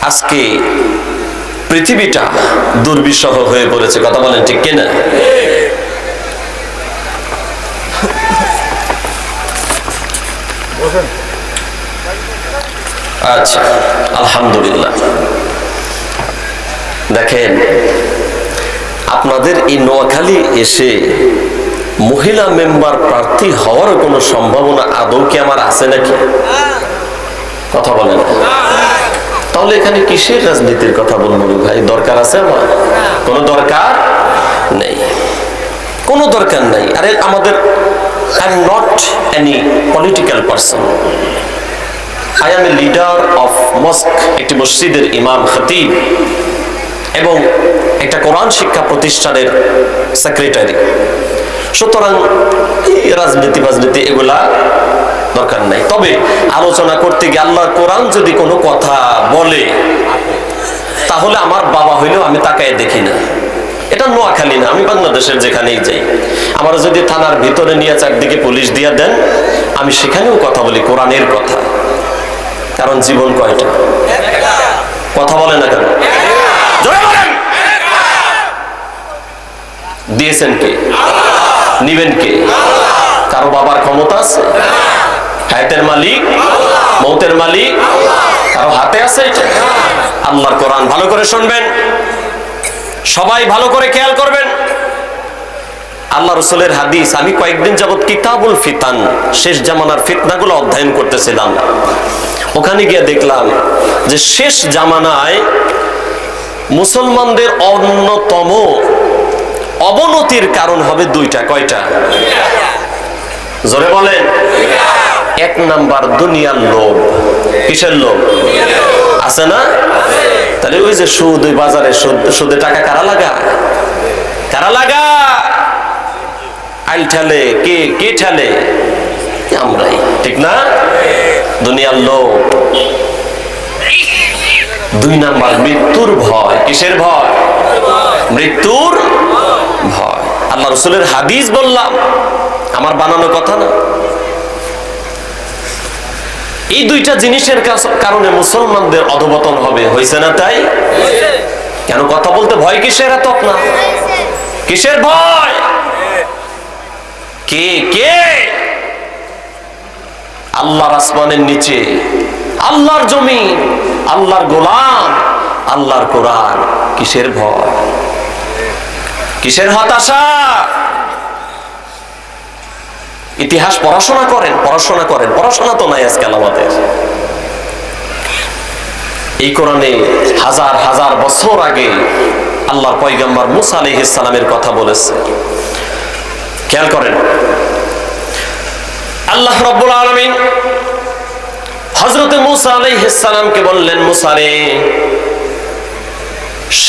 আজকে পৃথিবীটা দুর্বিষহ হয়ে পড়েছে, কথা বলেন ঠিক কিনা? আচ্ছা, আলহামদুলিল্লাহ। দেখেন, আপনাদের এই নোয়াখালী এসে মহিলা মেম্বার প্রার্থী হওয়ার কোনো সম্ভাবনা আদৌ কি আমার আছে নাকি? কথা বলেন। তাহলে এখানে কিসের রাজনীতির কথা বলবো ভাই? দরকার আছে আমার? কোনো দরকার নেই, কোনো দরকার নাই। আরে আমাদের I am not any political person. I am a leader of mosque, একটি মসজিদের ইমাম খতিব এবং একটা কোরআন শিক্ষা প্রতিষ্ঠানের সেক্রেটারি। সুতরাং রাজনীতি এগুলা দরকার নাই। তবে আলোচনা করতে গিয়ে আল্লাহর কোরআন যদি কোনো কথা বলে, তাহলে আমার বাবা হইলেও আমি তাকায় দেখি না। এটা নোয়াখালী না, আমি বাংলাদেশের যেখানেই যাই, আমার যদি থানার ভিতরে নিয়ে চারদিকে পুলিশ দিয়ে দেন, আমি সেখানেও কথা বলি কোরআনের কথা। কারণ জীবন কয়টা? কথা বলে না কেন? জোরে বলেন। দিয়েছেন কে? নিবেন কে? কারো বাবার ক্ষমতা আছে? হায়াতের মালিক, মৌতের মালিক কারো হাতে আছে এটা? আল্লাহর কোরআন ভালো করে শুনবেন, সবাই ভালো করে খেয়াল করবেন। আল্লাহ রাসূলের হাদিস, আমি কয়েকদিন যাবত কিতাবুল ফিতান, শেষ জামানার ফিতনাগুলো অধ্যয়ন করতেছিলাম। ওখানে গিয়ে দেখলাম যে শেষ জামানায় মুসলমানদের অন্যতম অবনতির কারণ হবে দুইটা। কয়টা? জোরে বলেন। এক নাম্বার দুনিয়ার লোভ। কিসের লোভ? আছে না? তাহলে ওই যে সুদ, ওই বাজারে সুদে টাকা কারা লাগা? কারা লাগা? আইল ঠেলে কে? কে ঠেলে? আমরাই, ঠিক না? দুনিয়ার লোভ। দুই নাম্বার মৃত্যুর ভয়। কিসের ভয়? মৃত্যুর ভয়। আল্লাহ রাসূলের হাদিস বললাম, আমার বানানো কথা না। এই দুইটা জিনিসের কারণে মুসলমানদের অধঃপতন হবে। হয়েছে না তাই? কেন কথা বলতে ভয় কিসের? এত না কিসের ভয়? কে কে? আল্লাহর আসমানের নিচে, আল্লাহর জমিন, আল্লাহর গোলাম, আল্লাহর কোরআন। কিসের ভয়? কিসের হতাশা? ইতিহাস পড়াশোনা করেন, পড়াশোনা করেন। পড়াশোনা তো নাই আজকাল আমাদের। এই কোরআনে হাজার হাজার বছর আগে আল্লাহর পয়গম্বর মুসা আলাইহিস সালামের কথা বলেছে। খেয়াল করেন, আল্লাহ রাব্বুল আলামিন হযরত মুসা আলাইহিস সালামকে বললেন, মুসা রে,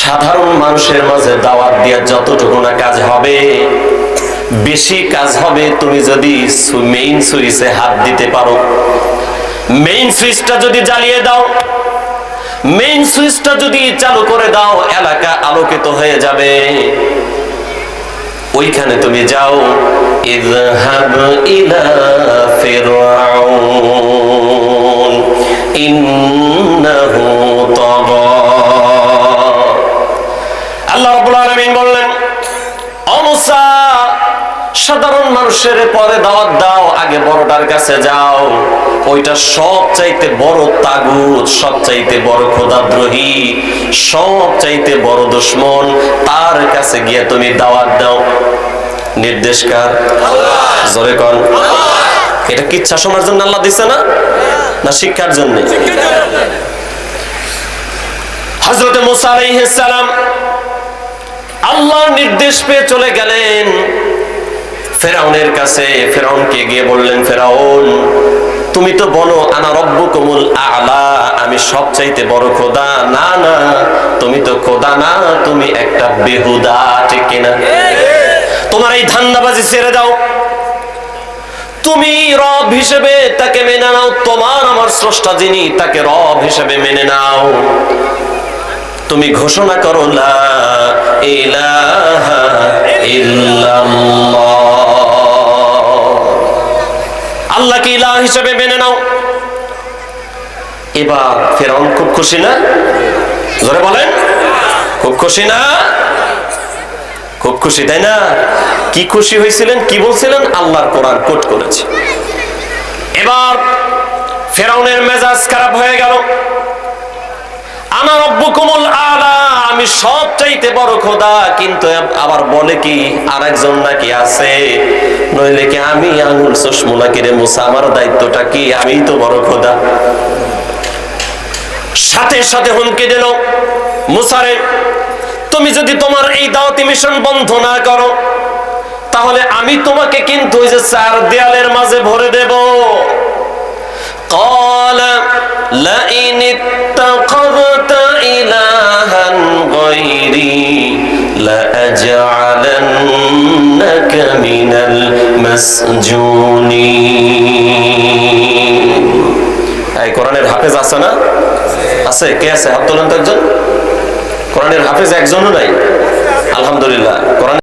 সাধারণ মানুষের মাঝে দাওয়াত দিয়া যতটুকু না কাজ হবে, বেশি কাজ হবে তুমি যদি মেইন সুইচে হাত দিতে পারো। মেইন সুইচটা যদি জ্বালিয়ে দাও, মেইন সুইচটা যদি চালু করে দাও, এলাকা আলোকিত হয়ে যাবে। ওইখানে তুমি যাও। ইযহাব ইলা ফিরআউন ইন্নাহু তাগা। আল্লাহ রাব্বুল আলামিন বললেন, ও মুসা, সাধারণ মানুষের পরে দাওয়াত দাও, আগে বড়টার কাছে যাও। ওইটা সবচাইতে বড় তাগুত, সবচাইতে বড় খোদাদ্রোহী, সবচাইতে বড় দুশমন, তার কাছে গিয়ে তুমি দাওয়াত দাও। নির্দেশ কার? জোরে কোন? এটা কি ইচ্ছা শোনার জন্য আল্লাহ দিছে না? না শিক্ষার জন্য? হযরত মুসা আলাইহিস সালাম আল্লাহর নির্দেশ পেয়ে চলে গেলেন ফেরাউনের কাছে। ফেরাউনকে গিয়ে বললেন, ফেরাউন, তুমি তো বলো আনা রব্বুকুমুল আ'লা, আমি সবচাইতে বড় খোদা। না না, তুমি তো খোদা না, তুমি একটা বেহুদা, ঠিক কিনা? তোমার এই ধান্দাবাজি ছেড়ে দাও। তুমি রব হিসেবে তাকে মেনে নাও, তোমার আমার স্রষ্টা যিনি, তাকে রব হিসেবে মেনে নাও। তুমি ঘোষণা করো লা ইলাহা ইল্লাল্লাহ, আল্লাহকে ইলাহ হিসেবে মেনে নাও। এবার ফেরাউন খুব খুশি না? জোরে বলেন, খুব খুশি না? খুব খুশি, তাই না? কি খুশি হয়েছিলেন, কি বলছিলেন? আল্লাহর কোরআন কোট করেছে। এবার ফেরাউনের মেজাজ খারাপ হয়ে গেল। আনা রব্বুকুমুল আলা, আমি সবচাইতে বড় খোদা, কিন্তু আবার বলে কি আরেকজন নাকি আছে, নইলে কি আমি আঙুল চশমু নাকি রে মুসা, আমার দায়িত্বটা কি, আমিই তো বড় খোদা। সাথে সাথে হুমকি দিল, মুসারে তুমি যদি তোমার এই দাওয়াতি মিশন বন্ধ না করো, তাহলে আমি তোমাকে কিন্তু ওই যে চার দেয়ালের মাঝে ভরে দেব। قال لئن اتخذت إلها غيري لأجعلنك من المسجونين। এই কোরআনের হাফেজ আছে না? আছে? কে আছে? হাত তোলেন তো একজন। কোরআনের হাফেজ একজনও নাই, আলহামদুলিল্লাহ। কোরআন